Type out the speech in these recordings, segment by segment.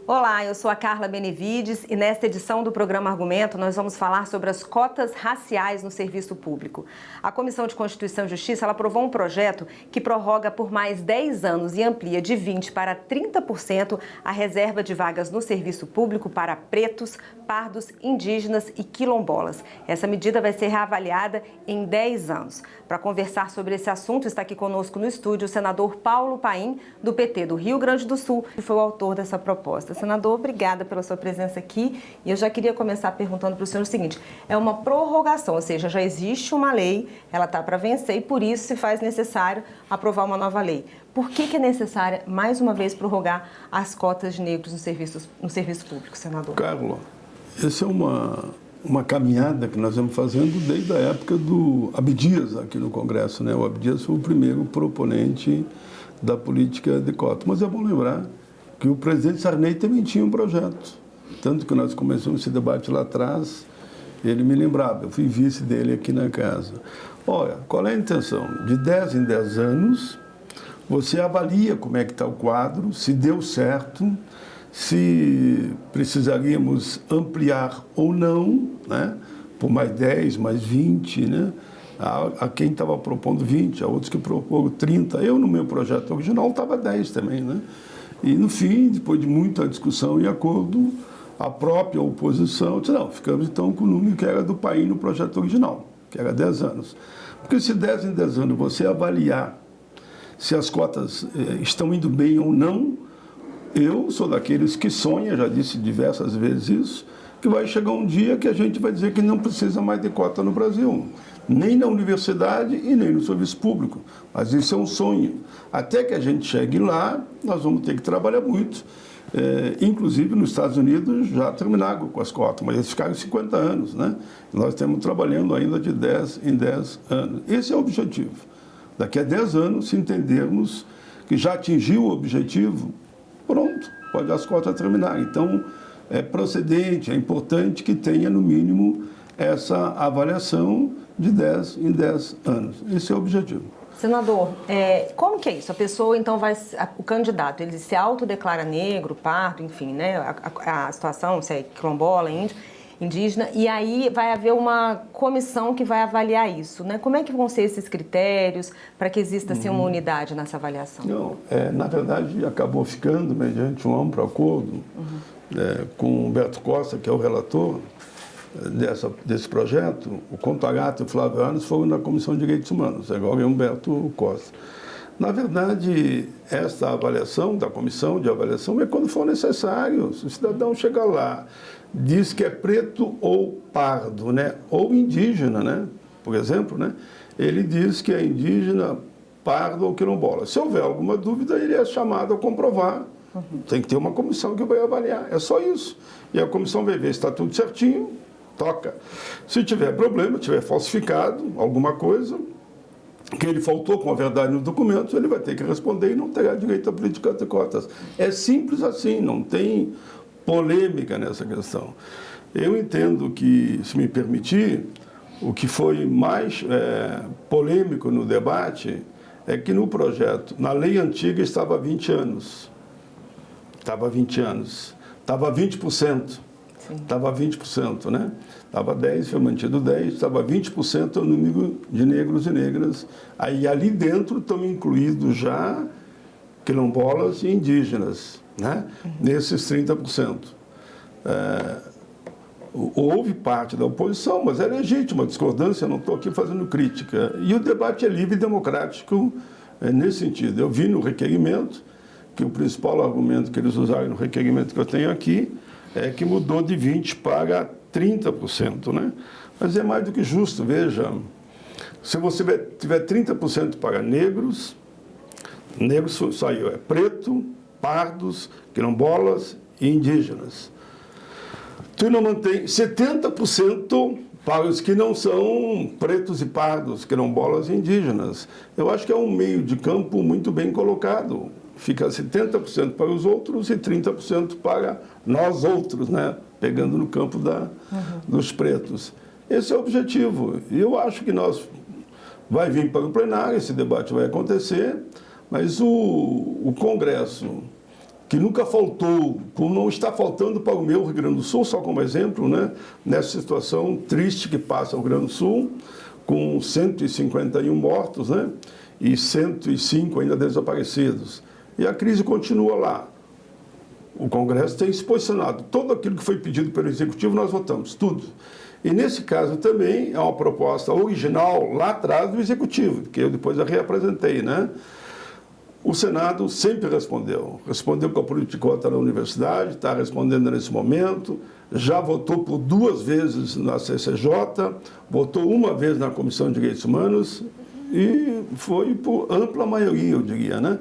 Olá, eu sou a Carla Benevides e nesta edição do programa Argumento nós vamos falar sobre as cotas raciais no serviço público. A Comissão de Constituição e Justiça ela aprovou um projeto que prorroga por mais 10 anos e amplia de 20% para 30% a reserva de vagas no serviço público para pretos, pardos, indígenas e quilombolas. Essa medida vai ser reavaliada em 10 anos. Para conversar sobre esse assunto está aqui conosco no estúdio o senador Paulo Paim, do PT do Rio Grande do Sul, que foi o autor dessa proposta. Senador, obrigada pela sua presença aqui. E eu já queria começar perguntando para o senhor o seguinte: é uma prorrogação, ou seja, já existe uma lei, ela está para vencer e por isso se faz necessário aprovar uma nova lei. Por que é necessário, mais uma vez, prorrogar as cotas de negros no serviço público, senador? Carla, essa é uma caminhada que nós vamos fazendo desde a época do Abdias aqui no Congresso, né? O Abdias foi o primeiro proponente da política de cota. Mas é bom lembrar que o presidente Sarney também tinha um projeto. Tanto que nós começamos esse debate lá atrás, ele me lembrava, eu fui vice dele aqui na casa. Olha, qual é a intenção? De 10 em 10 anos, você avalia como é que está o quadro, se deu certo, se precisaríamos ampliar ou não, né? Por mais 10, mais 20, né? A quem estava propondo 20, a outros que proporam 30. Eu, no meu projeto original, estava 10 também, né? E, no fim, depois de muita discussão e acordo, a própria oposição disse, não, ficamos então com o número que era do país no projeto original, que era 10 anos. Porque se 10 em 10 anos você avaliar se as cotas estão indo bem ou não, eu sou daqueles que sonha, já disse diversas vezes isso, que vai chegar um dia que a gente vai dizer que não precisa mais de cota no Brasil. Nem na universidade e nem no serviço público. Mas isso é um sonho. Até que a gente chegue lá, nós vamos ter que trabalhar muito. Inclusive, nos Estados Unidos já terminaram com as cotas, mas eles ficaram 50 anos, né? Nós estamos trabalhando ainda de 10 em 10 anos. Esse é o objetivo. Daqui a 10 anos, se entendermos que já atingiu o objetivo, pronto, pode as cotas terminar. Então, é procedente, é importante que tenha, no mínimo, essa avaliação de 10 em 10 anos. Esse é o objetivo. Senador, como que é isso? A pessoa, então, o candidato, ele se autodeclara negro, pardo, enfim, né? A situação, se é quilombola, índio, indígena, e aí vai haver uma comissão que vai avaliar isso, né? Como é que vão ser esses critérios para que exista, assim, uma unidade nessa avaliação? Não, na verdade, acabou ficando, mediante um amplo acordo, com o Humberto Costa, que é o relator desse projeto, o Contagato e o Flávio Arnes foram na Comissão de Direitos Humanos, agora é Humberto Costa. Na verdade, essa avaliação da comissão de avaliação é quando for necessário. Se o cidadão chegar lá, diz que é preto ou pardo, né? Ou indígena, né? Por exemplo, né? Ele diz que é indígena, pardo ou quilombola. Se houver alguma dúvida, ele é chamado a comprovar. Tem que ter uma comissão que vai avaliar. É só isso. E a comissão vai ver se está tudo certinho, toca. Se tiver problema, tiver falsificado alguma coisa, que ele faltou com a verdade nos documentos, ele vai ter que responder e não terá direito à política de cotas. É simples assim, não tem polêmica nessa questão. Eu entendo que, se me permitir, o que foi mais polêmico no debate é que no projeto, na lei antiga, estava 20 anos. Estava 20 anos. Estava 20%. Estava 20%, né? Estava 10, foi mantido 10, estava 20% o número de negros e negras. Aí ali dentro estão incluídos já quilombolas e indígenas, né? Nesses 30%. Houve parte da oposição, mas é legítima a discordância, não estou aqui fazendo crítica. E o debate é livre e democrático nesse sentido. Eu vi no requerimento que o principal argumento que eles usaram no requerimento que eu tenho aqui é que mudou de 20% para 30%, né? Mas é mais do que justo, veja, se você tiver 30% para negros saiu, preto, pardos, quilombolas e indígenas. Tu não mantém 70% para os que não são pretos e pardos, quilombolas e indígenas. Eu acho que é um meio de campo muito bem colocado. Fica 70% para os outros e 30% para nós outros, né? Pegando no campo dos pretos. Esse é o objetivo. E eu acho que vai vir para o plenário, esse debate vai acontecer, mas o Congresso que nunca faltou, como não está faltando para o meu Rio Grande do Sul, só como exemplo, né? Nessa situação triste que passa o Rio Grande do Sul, com 151 mortos, né? E 105 ainda desaparecidos. E a crise continua lá. O Congresso tem se posicionado. Tudo aquilo que foi pedido pelo Executivo, nós votamos, tudo. E nesse caso também é uma proposta original lá atrás do Executivo, que eu depois a reapresentei, né? O Senado sempre respondeu. Respondeu com a política de cota na universidade, está respondendo nesse momento, já votou por 2 vezes na CCJ, votou 1 vez na Comissão de Direitos Humanos e foi por ampla maioria, eu diria, né?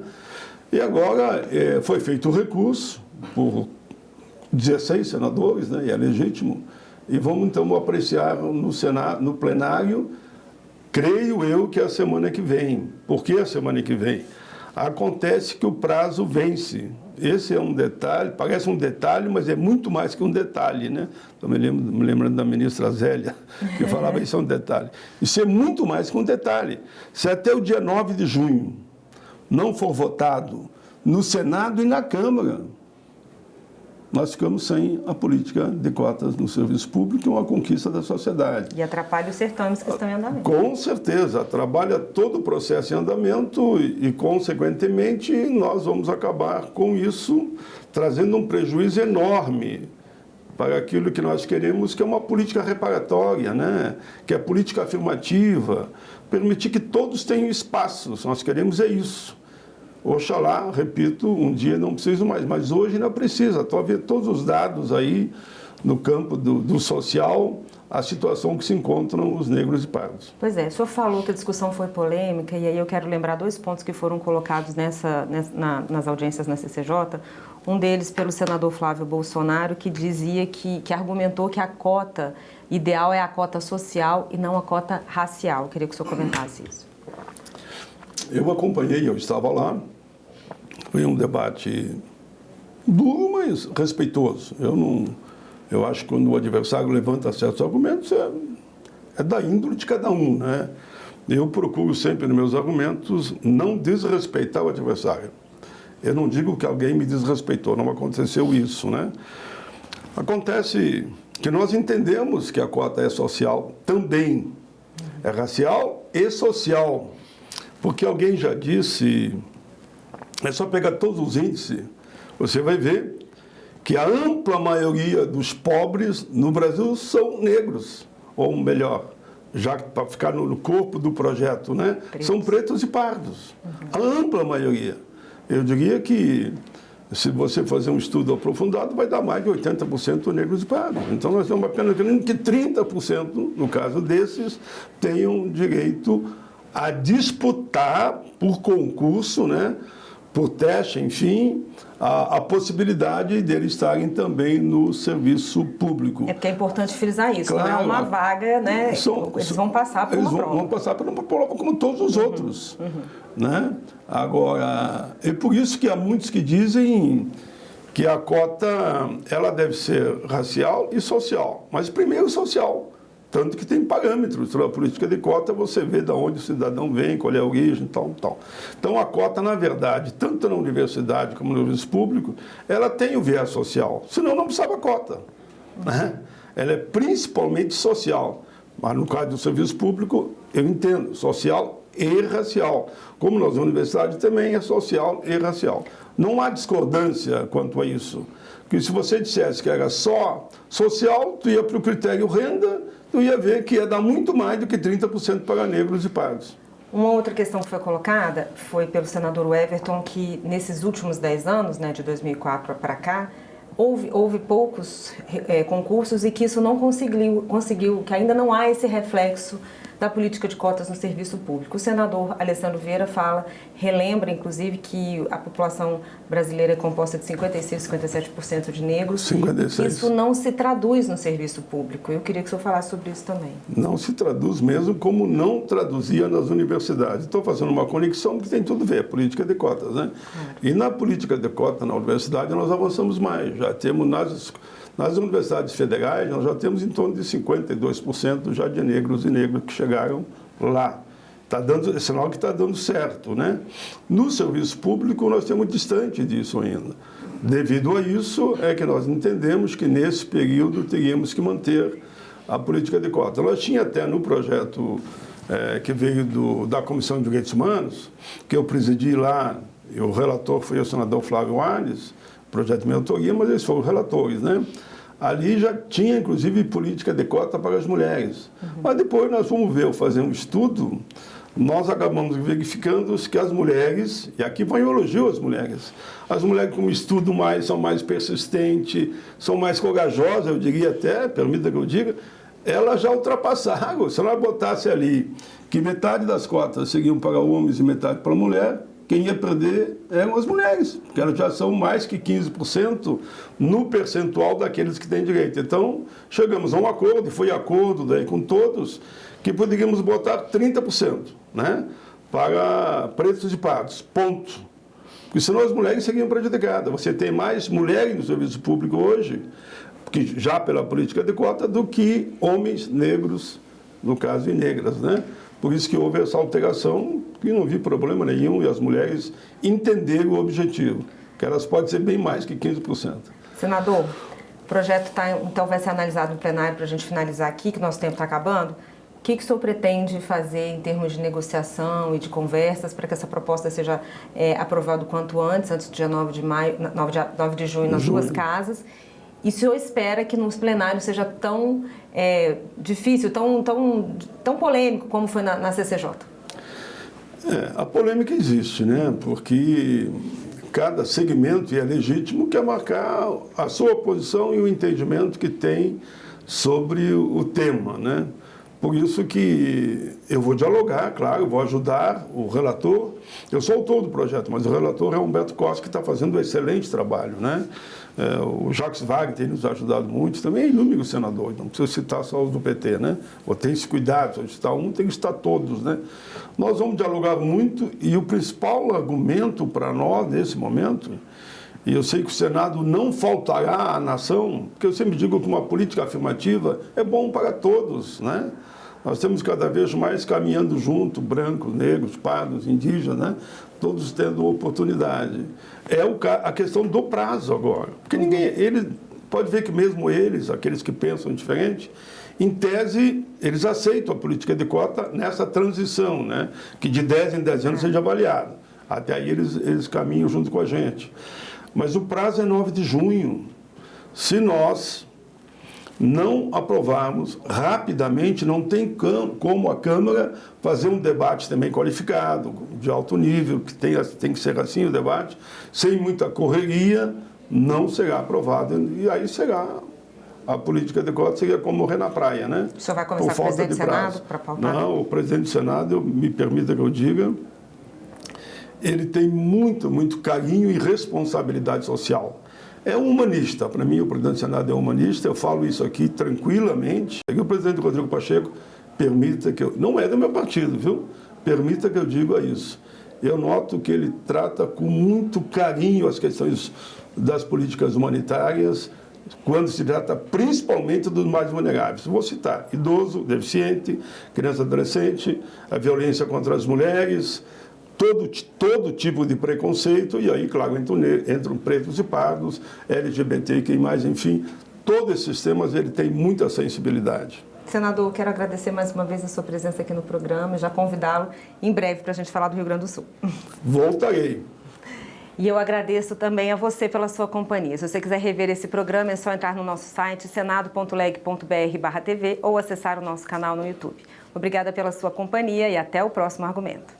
E agora foi feito o recurso por 16 senadores, né? E é legítimo. E vamos então apreciar no Senado, no plenário, creio eu que é a semana que vem. Por que a semana que vem? Acontece que o prazo vence. Esse é um detalhe, parece um detalhe, mas é muito mais que um detalhe, né? Estou me lembrando da ministra Zélia, que falava isso é um detalhe. Isso é muito mais que um detalhe. Se até o dia 9 de junho não for votado no Senado e na Câmara, nós ficamos sem a política de cotas no serviço público, que é uma conquista da sociedade. E atrapalha os certames que estão em andamento. Com certeza, atrapalha todo o processo em andamento e consequentemente, nós vamos acabar com isso, trazendo um prejuízo enorme para aquilo que nós queremos, que é uma política reparatória, né? Que é política afirmativa, permitir que todos tenham espaços, nós queremos é isso. Oxalá, repito, um dia não preciso mais, mas hoje não precisa. Estou a ver todos os dados aí no campo do social, a situação que se encontram os negros e pardos. Pois é, o senhor falou que a discussão foi polêmica, e aí eu quero lembrar 2 pontos que foram colocados nas audiências na CCJ. Um deles pelo senador Flávio Bolsonaro, que dizia que argumentou que a cota ideal é a cota social e não a cota racial. Eu queria que o senhor comentasse isso. Eu acompanhei, eu estava lá, foi um debate duro, mas respeitoso. Eu acho que quando o adversário levanta certos argumentos, é da índole de cada um, né? Eu procuro sempre nos meus argumentos não desrespeitar o adversário. Eu não digo que alguém me desrespeitou, não aconteceu isso, né? Acontece que nós entendemos que a cota é social também, é racial e social. Porque alguém já disse, é só pegar todos os índices, você vai ver que a ampla maioria dos pobres no Brasil são negros, ou melhor, já para ficar no corpo do projeto, né? São pretos e pardos, a ampla maioria. Eu diria que, se você fazer um estudo aprofundado, vai dar mais de 80% negros e pardos. Então, nós estamos apenas querendo que 30%, no caso desses, tenham direito a disputar por concurso, né, por teste, enfim, a possibilidade deles estarem também no serviço público. É porque é importante frisar isso, claro, não é uma vaga, né? Eles vão passar por uma prova. Eles vão passar por uma prova como todos os outros. Né? Agora, é por isso que há muitos que dizem que a cota ela deve ser racial e social, mas primeiro social. Tanto que tem parâmetros para a política de cota, você vê de onde o cidadão vem, qual é a origem, tal. Então, a cota, na verdade, tanto na universidade como no serviço público, ela tem o viés social, senão não precisava cota. Né? Ela é principalmente social, mas no caso do serviço público, eu entendo, social e racial. Como nas universidades também é social e racial. Não há discordância quanto a isso. Porque se você dissesse que era só social, tu ia para o critério renda, tu ia ver que ia dar muito mais do que 30% para negros e pardos. Uma outra questão que foi colocada foi pelo senador Everton, que nesses últimos 10 anos, né, de 2004 para cá, houve poucos concursos e que isso não conseguiu, que ainda não há esse reflexo da política de cotas no serviço público. O senador Alessandro Vieira relembra, inclusive, que a população brasileira é composta de 56%, 57% de negros. 56%. Isso não se traduz no serviço público. Eu queria que o senhor falasse sobre isso também. Não se traduz mesmo como não traduzia nas universidades. Estou fazendo uma conexão que tem tudo a ver, política de cotas, né? E na política de cotas na universidade nós avançamos mais. Já temos nas universidades federais, nós já temos em torno de 52% já de negros e negras que chegaram lá. É sinal que está dando certo, né? No serviço público, nós estamos distante disso ainda. Devido a isso, é que nós entendemos que nesse período teríamos que manter a política de cota. Nós tinha até no projeto que veio da Comissão de Direitos Humanos, que eu presidi lá, e o relator foi o senador Flávio Arnes, projeto de minha autoria, mas eles foram relatores, né? Ali já tinha, inclusive, política de cota para as mulheres. Mas depois nós fomos fazer um estudo, nós acabamos verificando que as mulheres, e aqui vai um elogio às mulheres, as mulheres com estudo são mais persistentes, são mais corajosas, eu diria até, permita que eu diga, elas já ultrapassaram. Se nós botasse ali que metade das cotas seriam para homens e metade para mulher, quem ia perder eram as mulheres, porque elas já são mais que 15% no percentual daqueles que têm direito. Então, chegamos a um acordo, e foi acordo daí com todos, que poderíamos botar 30%, né, para pretos e pardos, ponto. Porque senão as mulheres seriam prejudicadas. Você tem mais mulheres no serviço público hoje, porque já pela política de cota, do que homens negros, no caso, e negras, né? Por isso que houve essa alteração, que não vi problema nenhum, e as mulheres entenderam o objetivo, que elas podem ser bem mais que 15%. Senador, o projeto então vai ser analisado no plenário para a gente finalizar aqui, que nosso tempo está acabando. O que o senhor pretende fazer em termos de negociação e de conversas para que essa proposta seja aprovada o quanto antes do dia 9 de junho, nas duas casas? E o senhor espera que nos plenários seja tão difícil, tão polêmico como foi na CCJ? A polêmica existe, né? Porque cada segmento, e é legítimo, quer marcar a sua posição e o entendimento que tem sobre o tema, né? Por isso que eu vou dialogar, claro, eu vou ajudar o relator. Eu sou autor do projeto, mas o relator é o Humberto Costa, que está fazendo um excelente trabalho, né? O Jacques Wagner tem nos ajudado muito, também é inúmeros senadores, não preciso citar só os do PT, né? Vou ter esse cuidado, se eu citar um, tem que citar todos, né? Nós vamos dialogar muito, e o principal argumento para nós, nesse momento, e eu sei que o Senado não faltará à nação, porque eu sempre digo que uma política afirmativa é bom para todos, né? Nós temos cada vez mais caminhando junto, brancos, negros, pardos, indígenas, né? Todos tendo oportunidade. É a questão do prazo agora, porque ele pode ver que mesmo eles, aqueles que pensam diferente, em tese, eles aceitam a política de cota nessa transição, né? Que de 10 em 10 anos seja avaliada. Até aí eles caminham junto com a gente. Mas o prazo é 9 de junho. Se nós não aprovarmos rapidamente, não tem como a Câmara fazer um debate também qualificado, de alto nível, que tem que ser assim o debate, sem muita correria, não será aprovado. E aí será, a política de cota seria como morrer na praia, né? O senhor vai conversar com o presidente do Senado para pautar? Não, o presidente do Senado, me permita que eu diga, ele tem muito carinho e responsabilidade social. É um humanista, para mim o presidente do Senado é humanista, eu falo isso aqui tranquilamente. E o presidente Rodrigo Pacheco permita que eu... Não é do meu partido, viu? Permita que eu diga isso. Eu noto que ele trata com muito carinho as questões das políticas humanitárias, quando se trata principalmente dos mais vulneráveis. Vou citar: idoso, deficiente, criança, adolescente, a violência contra as mulheres, todo tipo de preconceito, e aí, claro, entram pretos e pardos, LGBTQI+, enfim, todos esses temas ele tem muita sensibilidade. Senador, quero agradecer mais uma vez a sua presença aqui no programa e já convidá-lo em breve para a gente falar do Rio Grande do Sul. Voltarei. E eu agradeço também a você pela sua companhia. Se você quiser rever esse programa, é só entrar no nosso site senado.leg.br/tv ou acessar o nosso canal no YouTube. Obrigada pela sua companhia e até o próximo argumento.